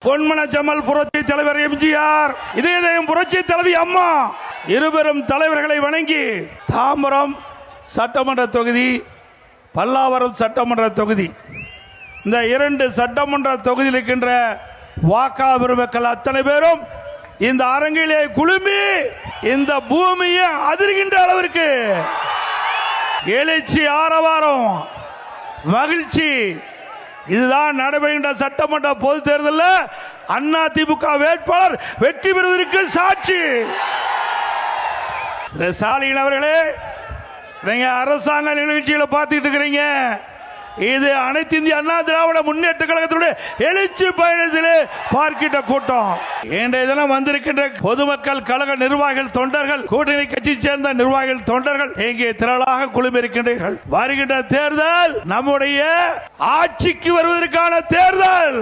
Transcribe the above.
பொன்மன செம்மல் புரட்சி தலைவர் எம்ஜிஆர், இதயம் புரட்சி தலைவி அம்மா இருவரும் தலைவர்களை வணங்கி தாம்பரம் சட்டமன்ற தொகுதி, பல்லாவரம் சட்டமன்ற தொகுதி, இந்த 2 சட்டமன்ற தொகுதியில் இருக்கின்ற வாக்கா பெருமக்கள் அத்தனை பேரும் இந்த அரங்கிலே குழுமி இந்த பூமியை அதிர்கின்ற அளவிற்கு எழுச்சி, ஆரவாரம், மகிழ்ச்சி. இதுதான் நடைபெறுகின்ற சட்டமன்ற பொது தேர்தலில் அண்ணா திமுக வேட்பாளர் வெற்றி பெறுவதற்கு சாட்சி. ஸ்டாலின் அவர்களே, நீங்க அரசாங்க நிகழ்ச்சிகளை பார்த்துட்டு இருக்கிறீங்க. இது அனைத்து இந்திய அண்ணா திராவிட முன்னேற்ற கழகத்தினுடைய எழுச்சி பயணத்திலே பார்க்கின்ற கூட்டம். இன்றைய தினம் வந்திருக்கின்ற பொதுமக்கள், கழக நிர்வாகிகள், தொண்டர்கள், கூட்டணி கட்சி சேர்ந்த நிர்வாகிகள், தொண்டர்கள் இங்கே திரளாக குழுமி இருக்கின்றீர்கள். வருகின்ற தேர்தல் நம்முடைய ஆட்சிக்கு வருவதற்கான தேர்தல்.